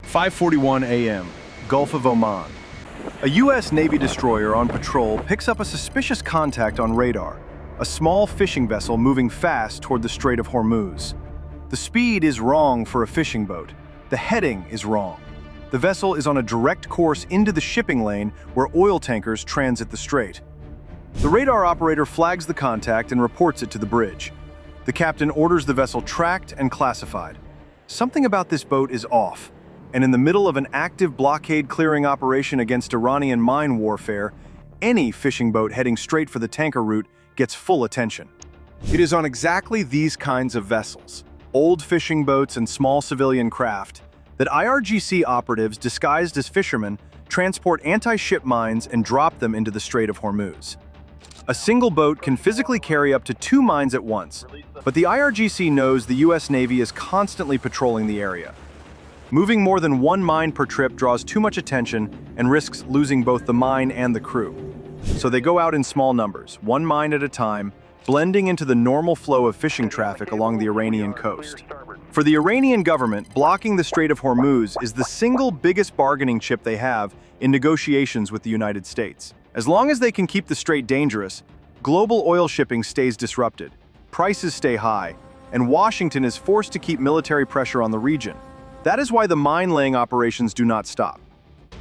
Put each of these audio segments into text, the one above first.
5:41 a.m., Gulf of Oman. A U.S. Navy destroyer on patrol picks up a suspicious contact on radar, a small fishing vessel moving fast toward the Strait of Hormuz. The speed is wrong for a fishing boat. The heading is wrong. The vessel is on a direct course into the shipping lane where oil tankers transit the strait. The radar operator flags the contact and reports it to the bridge. The captain orders the vessel tracked and classified. Something about this boat is off, and in the middle of an active blockade clearing operation against Iranian mine warfare, any fishing boat heading straight for the tanker route gets full attention. It is on exactly these kinds of vessels, old fishing boats and small civilian craft, that IRGC operatives disguised as fishermen transport anti-ship mines and drop them into the Strait of Hormuz. A single boat can physically carry up to 2 mines at once, but the IRGC knows the US Navy is constantly patrolling the area. Moving more than 1 mine per trip draws too much attention and risks losing both the mine and the crew. So they go out in small numbers, 1 mine at a time, blending into the normal flow of fishing traffic along the Iranian coast. For the Iranian government, blocking the Strait of Hormuz is the single biggest bargaining chip they have in negotiations with the United States. As long as they can keep the strait dangerous, global oil shipping stays disrupted, prices stay high, and Washington is forced to keep military pressure on the region. That is why the mine-laying operations do not stop.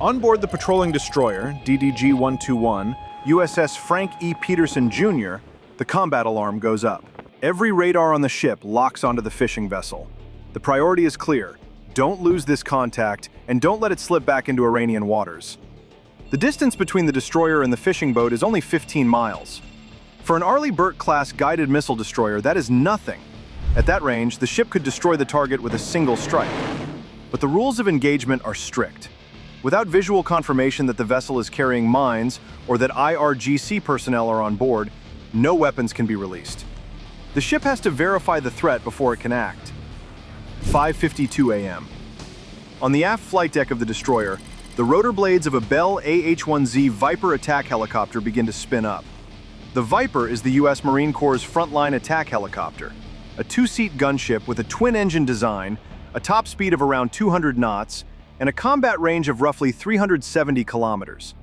On board the patrolling destroyer, DDG-121, USS Frank E. Petersen Jr., the combat alarm goes up. Every radar on the ship locks onto the fishing vessel. The priority is clear: don't lose this contact, and don't let it slip back into Iranian waters. The distance between the destroyer and the fishing boat is only 15 miles. For an Arleigh Burke-class guided missile destroyer, that is nothing. At that range, the ship could destroy the target with a single strike. But the rules of engagement are strict. Without visual confirmation that the vessel is carrying mines or that IRGC personnel are on board, no weapons can be released. The ship has to verify the threat before it can act. 5:52 a.m. On the aft flight deck of the destroyer, the rotor blades of a Bell AH-1Z Viper attack helicopter begin to spin up. The Viper is the U.S. Marine Corps' frontline attack helicopter, a 2-seat gunship with a twin-engine design, a top speed of around 200 knots, and a combat range of roughly 370 kilometers.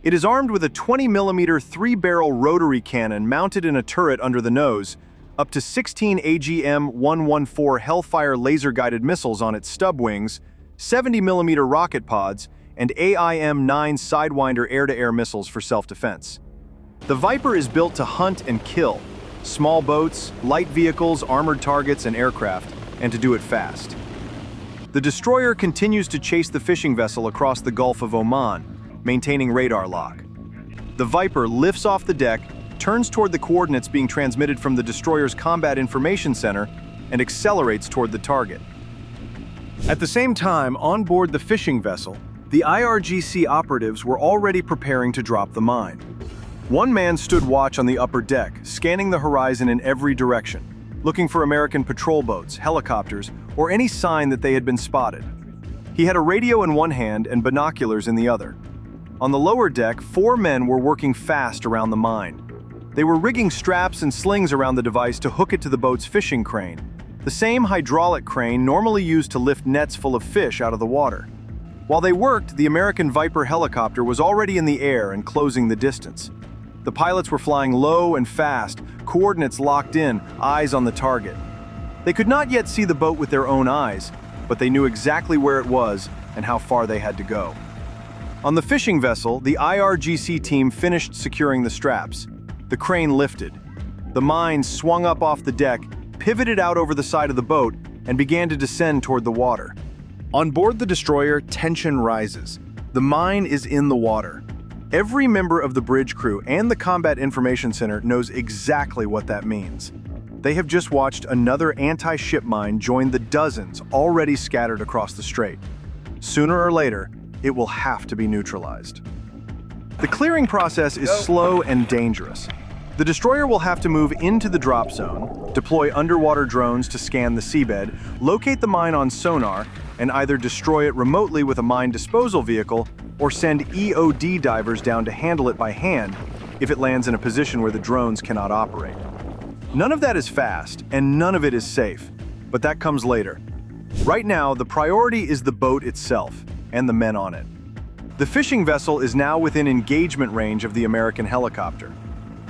It is armed with a 20mm 3-barrel rotary cannon mounted in a turret under the nose, up to 16 AGM-114 Hellfire laser-guided missiles on its stub wings, 70mm rocket pods, and AIM-9 Sidewinder air-to-air missiles for self-defense. The Viper is built to hunt and kill small boats, light vehicles, armored targets, and aircraft, and to do it fast. The destroyer continues to chase the fishing vessel across the Gulf of Oman, maintaining radar lock. The Viper lifts off the deck, turns toward the coordinates being transmitted from the destroyer's Combat Information Center, and accelerates toward the target. At the same time, on board the fishing vessel, the IRGC operatives were already preparing to drop the mine. One man stood watch on the upper deck, scanning the horizon in every direction, looking for American patrol boats, helicopters, or any sign that they had been spotted. He had a radio in one hand and binoculars in the other. On the lower deck, 4 men were working fast around the mine. They were rigging straps and slings around the device to hook it to the boat's fishing crane, the same hydraulic crane normally used to lift nets full of fish out of the water. While they worked, the American Viper helicopter was already in the air and closing the distance. The pilots were flying low and fast, coordinates locked in, eyes on the target. They could not yet see the boat with their own eyes, but they knew exactly where it was and how far they had to go. On the fishing vessel, the IRGC team finished securing the straps. The crane lifted. The mine swung up off the deck, pivoted out over the side of the boat, and began to descend toward the water. On board the destroyer, tension rises. The mine is in the water. Every member of the bridge crew and the Combat Information Center knows exactly what that means. They have just watched another anti-ship mine join the dozens already scattered across the strait. Sooner or later, it will have to be neutralized. The clearing process is slow and dangerous. The destroyer will have to move into the drop zone, deploy underwater drones to scan the seabed, locate the mine on sonar, and either destroy it remotely with a mine disposal vehicle or send EOD divers down to handle it by hand if it lands in a position where the drones cannot operate. None of that is fast, and none of it is safe, but that comes later. Right now, the priority is the boat itself and the men on it. The fishing vessel is now within engagement range of the American helicopter.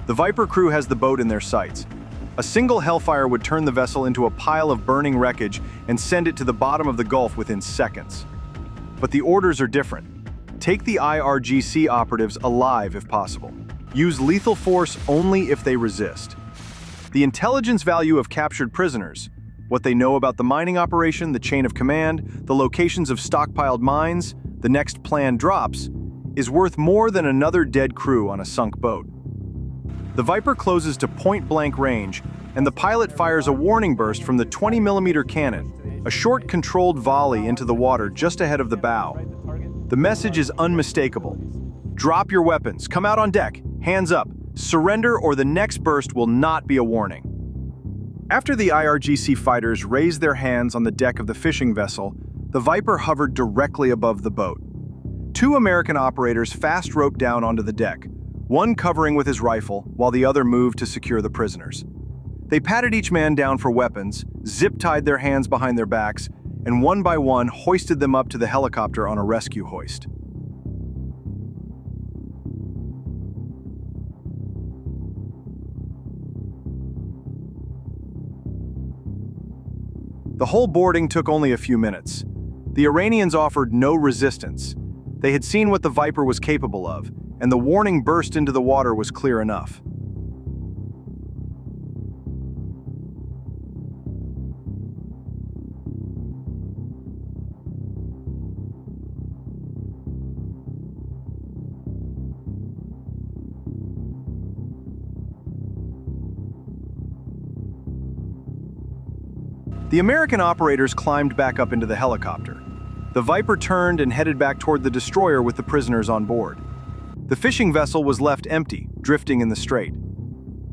The Viper crew has the boat in their sights. A single Hellfire would turn the vessel into a pile of burning wreckage and send it to the bottom of the Gulf within seconds. But the orders are different. Take the IRGC operatives alive if possible. Use lethal force only if they resist. The intelligence value of captured prisoners, what they know about the mining operation, the chain of command, the locations of stockpiled mines, the next planned drops, is worth more than another dead crew on a sunk boat. The Viper closes to point-blank range, and the pilot fires a warning burst from the 20mm cannon, a short controlled volley into the water just ahead of the bow. The message is unmistakable. Drop your weapons, come out on deck, hands up, surrender or the next burst will not be a warning. After the IRGC fighters raised their hands on the deck of the fishing vessel, the Viper hovered directly above the boat. Two American operators fast roped down onto the deck, one covering with his rifle while the other moved to secure the prisoners. They patted each man down for weapons, zip-tied their hands behind their backs, and one by one hoisted them up to the helicopter on a rescue hoist. The whole boarding took only a few minutes. The Iranians offered no resistance. They had seen what the Viper was capable of, and the warning burst into the water was clear enough. The American operators climbed back up into the helicopter. The Viper turned and headed back toward the destroyer with the prisoners on board. The fishing vessel was left empty, drifting in the strait.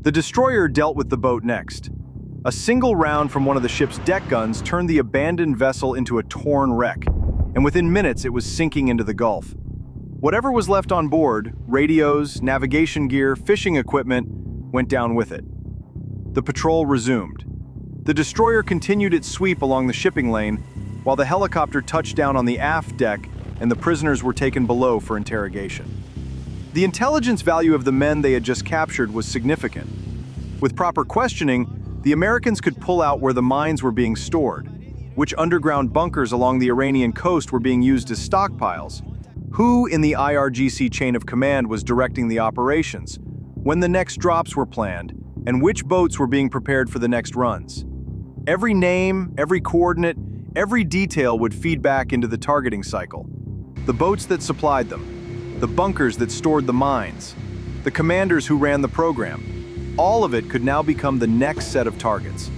The destroyer dealt with the boat next. A single round from one of the ship's deck guns turned the abandoned vessel into a torn wreck, and within minutes it was sinking into the Gulf. Whatever was left on board, radios, navigation gear, fishing equipment, went down with it. The patrol resumed. The destroyer continued its sweep along the shipping lane, while the helicopter touched down on the aft deck and the prisoners were taken below for interrogation. The intelligence value of the men they had just captured was significant. With proper questioning, the Americans could pull out where the mines were being stored, which underground bunkers along the Iranian coast were being used as stockpiles, who in the IRGC chain of command was directing the operations, when the next drops were planned, and which boats were being prepared for the next runs. Every name, every coordinate, every detail would feed back into the targeting cycle. The boats that supplied them, the bunkers that stored the mines, the commanders who ran the program, all of it could now become the next set of targets.